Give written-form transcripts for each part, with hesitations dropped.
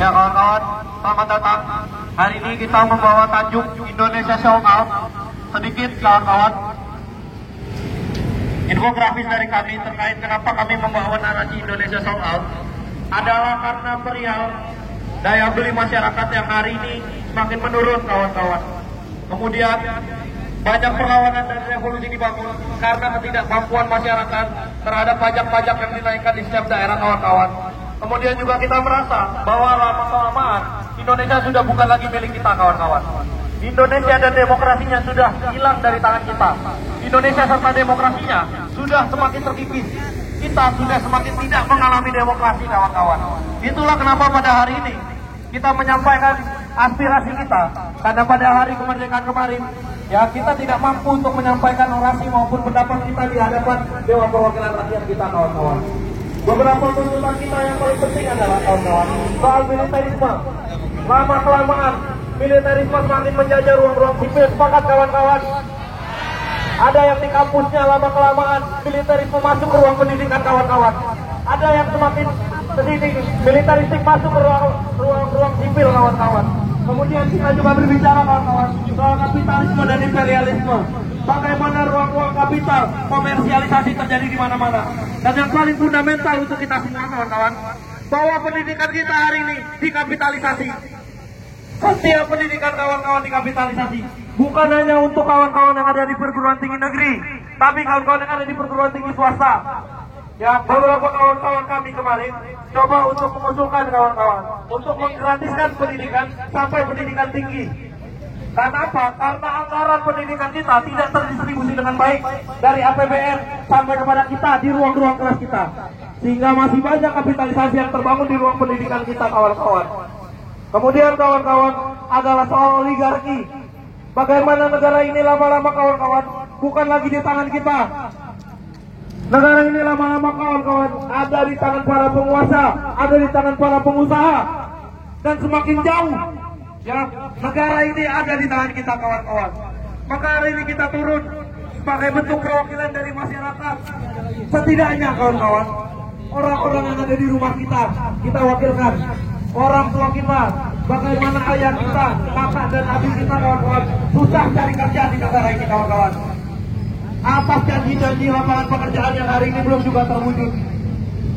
Ya kawan-kawan, selamat datang. Hari ini kita membawa tajuk Indonesia Show Out. Sedikit kawan-kawan, infografis dari kami terkait kenapa kami membawa narasi Indonesia Show Out adalah karena perihal daya beli masyarakat yang hari ini semakin menurun kawan-kawan. Kemudian banyak perlawanan dan revolusi dibangun karena ketidakmampuan masyarakat terhadap pajak-pajak yang dinaikkan di setiap daerah kawan-kawan. Kemudian juga kita merasa bahwa lama-kelamaan Indonesia sudah bukan lagi milik kita kawan-kawan. Indonesia dan demokrasinya sudah hilang dari tangan kita. Indonesia serta demokrasinya sudah semakin terkikis. Kita sudah semakin tidak mengalami demokrasi kawan-kawan. Itulah kenapa pada hari ini kita menyampaikan aspirasi kita. Karena pada hari kemerdekaan kemarin, ya kita tidak mampu untuk menyampaikan orasi maupun pendapat kita di hadapan Dewan Perwakilan Rakyat kita kawan-kawan. Beberapa tuntutan kita yang paling penting adalah kawan-kawan soal militerisme. Lama-kelamaan militerisme semakin menjajah ruang-ruang sipil. Sepakat kawan-kawan? Ada yang di kampusnya lama-kelamaan militerisme masuk ke ruang pendidikan kawan-kawan. Ada yang semakin kesini militeristik masuk ke ruang sipil kawan-kawan. Kemudian kita juga berbicara kawan-kawan soal kapitalisme dan imperialisme. Bagaimana ruang-ruang kapital komersialisasi terjadi di mana-mana. Dan yang paling fundamental untuk kita semua kawan-kawan, bahwa pendidikan kita hari ini dikapitalisasi. Setiap pendidikan kawan-kawan dikapitalisasi. Bukan hanya untuk kawan-kawan yang ada di perguruan tinggi negeri, tapi kawan-kawan yang ada di perguruan tinggi swasta. Ya, beberapa kawan-kawan kami kemarin coba untuk mengusulkan kawan-kawan untuk menggratiskan pendidikan sampai pendidikan tinggi. Karena apa? Karena anggaran pendidikan kita tidak terdistribusi dengan baik dari APBN sampai kepada kita di ruang-ruang kelas kita. Sehingga masih banyak kapitalisasi yang terbangun di ruang pendidikan kita kawan-kawan. Kemudian kawan-kawan adalah soal oligarki. Bagaimana negara ini lama-lama kawan-kawan bukan lagi di tangan kita. Negara ini lama-lama kawan-kawan ada di tangan para penguasa, ada di tangan para pengusaha. Dan semakin jauh ya, negara ini ada di tangan kita kawan-kawan. Maka hari ini kita turun sebagai bentuk perwakilan dari masyarakat. Setidaknya kawan-kawan, orang-orang yang ada di rumah kita wakilkan. Orang tua kita, bagaimana ayah kita, kakak dan adik kita kawan-kawan, susah cari kerja di negara ini kawan-kawan. Atas janji-janji lapangan pekerjaan yang hari ini belum juga terwujud.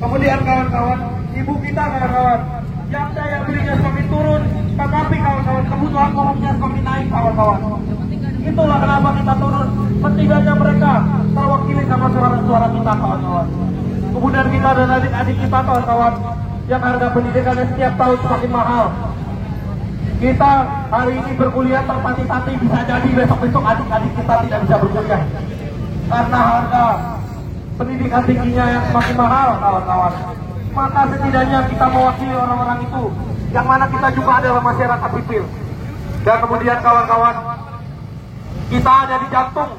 Kemudian kawan-kawan, ibu kita kawan-kawan, yang daya belinya semakin turun, tetapi kawan-kawan kebutuhan pokoknya semakin naik kawan-kawan. Itulah kenapa kita turun. Setidaknya mereka terwakili sama suara-suara kita kawan-kawan. Kemudian kita dan adik-adik kita kawan-kawan, yang harga pendidikannya setiap tahun semakin mahal. Kita hari ini berkuliah tertati-tati, bisa jadi besok-besok adik-adik kita tidak bisa berkuliah karena harga pendidikan tingginya yang semakin mahal kawan-kawan. Maka setidaknya kita mewakili orang-orang itu, yang mana kita juga adalah masyarakat sipil. Dan kemudian kawan-kawan, kita ada di jantung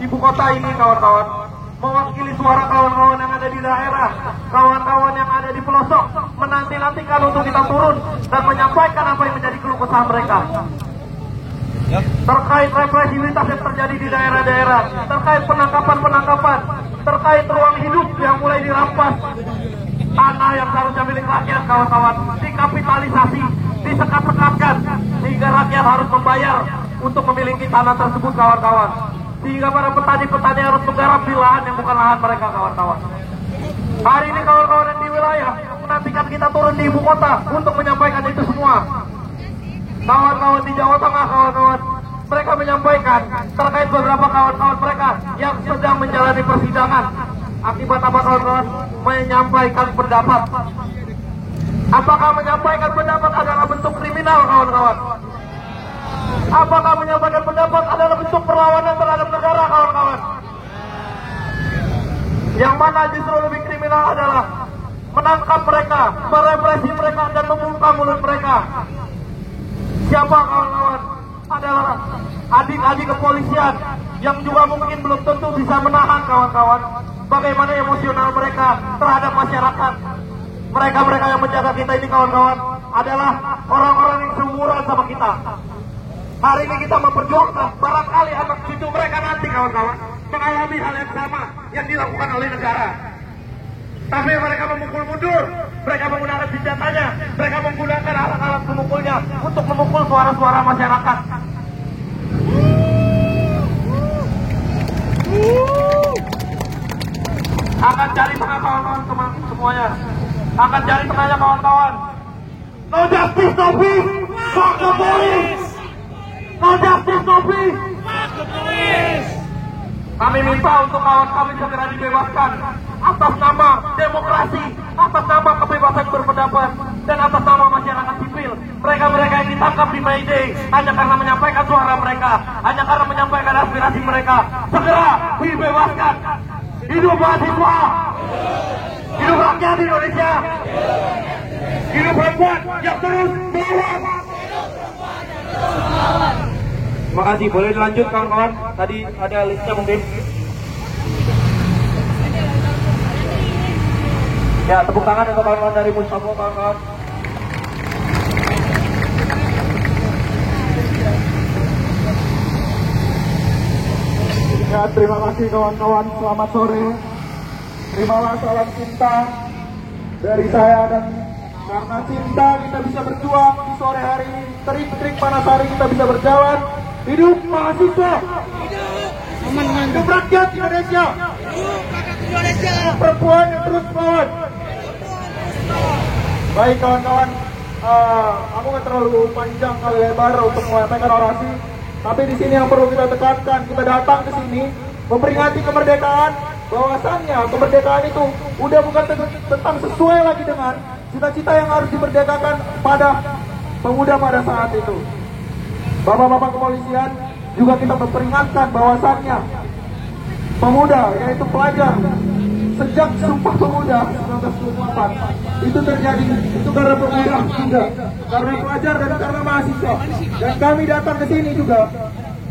ibu kota ini kawan-kawan, mewakili suara kawan-kawan yang ada di daerah, kawan-kawan yang ada di pelosok, menanti-nantikan untuk kita turun dan menyampaikan apa yang menjadi keluh kesah mereka terkait represivitas yang terjadi di daerah-daerah, terkait penangkapan-penangkapan, terkait ruang hidup yang mulai dirampas, tanah yang seharusnya milik rakyat kawan-kawan dikapitalisasi, disekat-sekatkan sehingga rakyat harus membayar untuk memiliki tanah tersebut kawan-kawan. Sehingga para petani-petani harus menggarap di lahan yang bukan lahan mereka kawan-kawan. Hari ini kawan-kawan yang di wilayah menantikan kita turun di ibu kota untuk menyampaikan itu semua. Kawan-kawan di Jawa Tengah kawan-kawan, mereka menyampaikan terkait beberapa kawan-kawan mereka yang sedang menjalani persidangan. Akibat apa kawan-kawan? Menyampaikan pendapat. Apakah menyampaikan pendapat adalah bentuk kriminal kawan-kawan? Apakah menyampaikan pendapat adalah bentuk perlawanan terhadap negara kawan-kawan? Yang mana justru lebih kriminal adalah menangkap mereka, merepresi mereka dan membuka mulut mereka. Siapa kawan-kawan? Adalah adik-adik kepolisian yang juga mungkin belum tentu bisa menahan kawan-kawan bagaimana emosional mereka terhadap masyarakat. Mereka-mereka yang menjaga kita ini kawan-kawan adalah orang-orang yang seumuran sama kita. Hari ini kita memperjuangkan, barangkali anak cucu mereka nanti kawan-kawan mengalami hal yang sama yang dilakukan oleh negara. Tapi mereka memukul mundur, mereka menggunakan senjatanya, mereka menggunakan alat-alat pemukulnya untuk memukul suara-suara masyarakat. Akan cari tengah kawan-kawan semuanya. Akan cari tengahnya kawan-kawan. No justice, no peace. Fuck the police. No justice, no peace. Fuck the police. Kami minta untuk kawan kami segera dibebaskan atas nama demokrasi, atas nama kebebasan berpendapat, dan atas nama masyarakat sipil. Mereka-mereka yang ditangkap di May Day hanya karena menyampaikan suara mereka, hanya karena menyampaikan aspirasi mereka. Segera dibebaskan. Hidup mahasiswa, hidup rakyat Indonesia, hidup perempuan yang terus melawan. Terima kasih, boleh dilanjut kawan-kawan. Tadi ada listnya mungkin. Ya, tepuk tangan untuk kawan-kawan dari Mustafa, kawan-kawan. Ya, terima kasih kawan-kawan, selamat sore. Terimalah salam cinta dari saya, dan karena cinta kita bisa berjuang di sore hari ini. Terik-terik panas hari kita bisa berjalan. Hidup mahasiswa, hidup rakyat Indonesia, hidup perempuan yang terus melawan. Baik kawan-kawan, aku nggak terlalu panjang kali lebar untuk menyampaikan orasi. Tapi di sini yang perlu kita tekankan, kita datang ke sini memperingati kemerdekaan, bahwasannya kemerdekaan itu udah bukan tentang sesuai lagi dengan cita-cita yang harus dimerdekakan pada pemuda pada saat itu. Bapak-bapak kepolisian juga kita memperingatkan bahwasannya pemuda, yaitu pelajar, sejak Sumpah Pemuda 1924 itu terjadi, itu karena pemuda juga, karena pelajar dan karena mahasiswa. Dan kami datang ke sini juga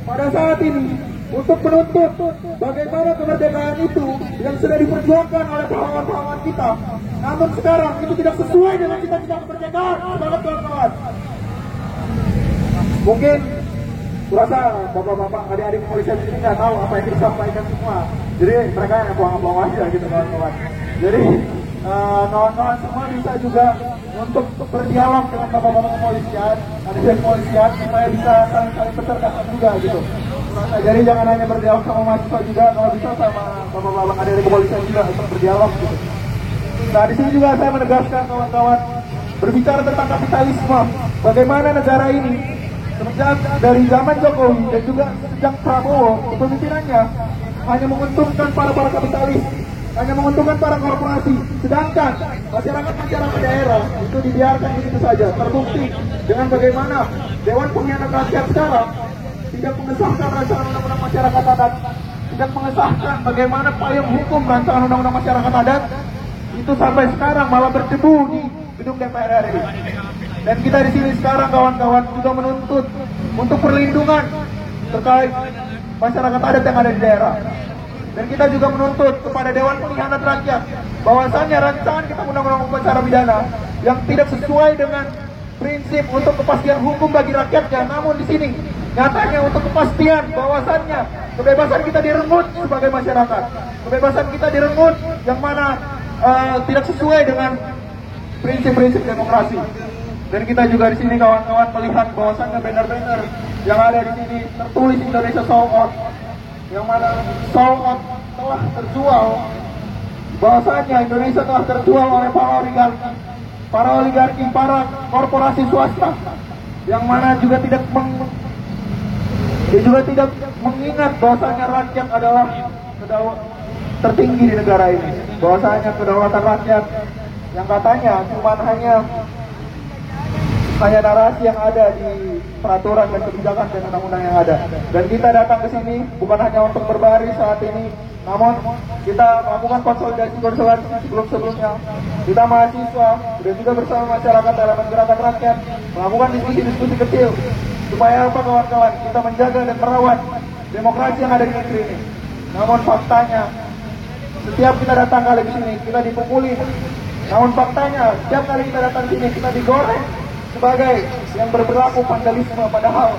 pada saat ini untuk menuntut bagaimana kemerdekaan itu yang sudah diperjuangkan oleh pahlawan-pahlawan kita. Namun sekarang itu tidak sesuai dengan cita-cita kemerdekaan. Semangat kawan-kawan. Mungkin kurasa bapak-bapak, adik-adik kepolisian ini nggak tahu apa yang disampaikan semua. Jadi mereka yang pelong-pelong aja gitu kawan-kawan. Jadi kawan-kawan semua bisa juga untuk berdialog dengan bapak-bapak kepolisian, adik-adik kepolisian, supaya bisa saling bercerdasan juga gitu. Jadi jangan hanya berdialog sama mahasiswa juga, kalau bisa sama bapak-bapak adik-adik kepolisian juga untuk berdialog gitu. Nah, di sini juga saya menegaskan kawan-kawan, berbicara tentang kapitalisme, bagaimana negara ini sejak dari zaman Jokowi dan juga sejak Prabowo kepemimpinannya hanya menguntungkan para kapitalis, hanya menguntungkan para korporasi, sedangkan masyarakat daerah itu dibiarkan begitu saja. Terbukti dengan bagaimana Dewan Pengkhianat Rakyat sekarang tidak mengesahkan rancangan undang-undang masyarakat adat, tidak mengesahkan bagaimana payung hukum rancangan undang-undang masyarakat adat, itu sampai sekarang malah berdebu di gedung DPR RI. Dan kita di sini sekarang kawan-kawan juga menuntut untuk perlindungan terkait masyarakat adat yang ada di daerah. Dan kita juga menuntut kepada Dewan Pengkhianat Rakyat bahwasannya rancangan kita undang-undang acara pidana yang tidak sesuai dengan prinsip untuk kepastian hukum bagi rakyatnya, namun di sini nyatanya untuk kepastian bahwasannya kebebasan kita direnggut sebagai masyarakat, kebebasan kita direnggut yang mana tidak sesuai dengan prinsip-prinsip demokrasi. Dan kita juga di sini kawan-kawan melihat bahwasannya banner-banner yang ada di sini tertulis Indonesia Sold Out, yang mana sold out telah terjual, bahwasannya Indonesia telah terjual oleh para oligarki, para korporasi swasta, yang mana juga tidak mengingat bahwasanya rakyat adalah tertinggi di negara ini, bahwasanya kedaulatan rakyat yang katanya cuma hanya narasi yang ada di peraturan dan kebijakan dan undang-undang yang ada. Dan kita datang ke sini bukan hanya untuk berbaris saat ini, namun kita melakukan konsolidasi sebelum-sebelumnya. Kita mahasiswa dan juga bersama masyarakat dalam gerakan rakyat melakukan diskusi-diskusi kecil supaya apa kawan-kawan, kita menjaga dan merawat demokrasi yang ada di negeri ini. Namun faktanya setiap kita datang kali di sini kita dipukuli. Namun faktanya setiap kali kita datang di sini kita digoreng sebagai yang berperilaku vandalisme, padahal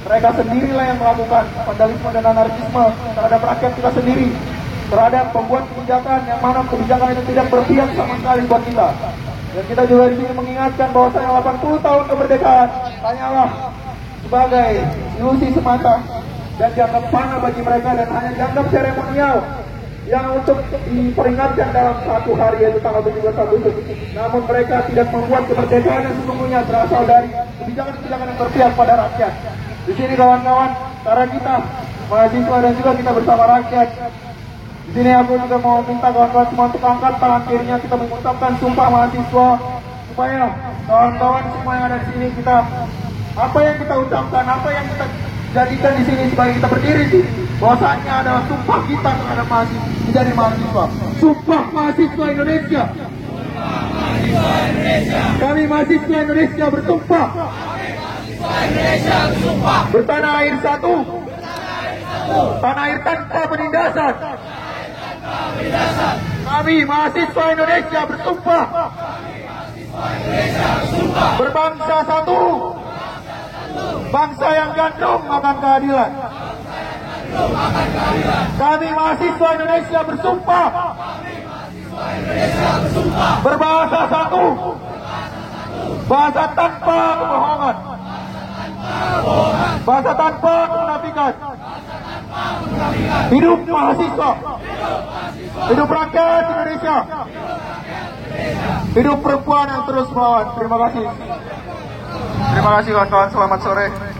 mereka sendirilah yang melakukan vandalisme dan anarkisme terhadap rakyat kita sendiri. terhadap pembuat kebijakan yang mana kebijakan itu tidak berpihak sama sekali buat kita. Dan kita juga di sini mengingatkan bahwasanya 80 tahun kemerdekaan hanyalah sebagai ilusi semata dan dianggap panah bagi mereka dan hanya dianggap seremonial yang untuk diperingatkan dalam satu hari yaitu tanggal 17 Agustus. Namun mereka tidak membuat kemerdekaan yang sesungguhnya berasal dari kebijakan-kebijakan yang berpihak pada rakyat. Di sini kawan-kawan, cara kita mahasiswa dan juga kita bersama rakyat. Di sini aku juga mau minta kawan-kawan semua untuk angkat tangan kirinya, kita mengucapkan sumpah mahasiswa supaya kawan-kawan semua yang ada di sini kita apa yang kita ucapkan, apa yang kita jadikan di sini sebagai kita berdiri sih, bahwasanya adalah sumpah kita terhadap mahasiswa menjadi mahasiswa. Sumpah mahasiswa Indonesia. Kami mahasiswa Indonesia bersumpah. Bertanah air satu. Tanah air tanpa penindasan. Kami mahasiswa Indonesia bersumpah. Berbangsa satu. Bangsa yang gandum akan keadilan. Kami mahasiswa Indonesia bersumpah. Berbahasa satu. Bahasa tanpa kebohongan. Bahasa tanpa kemunafikan. Hidup mahasiswa. Hidup rakyat Indonesia. Hidup perempuan yang terus melawan. Terima kasih. Terima kasih kawan-kawan, selamat sore.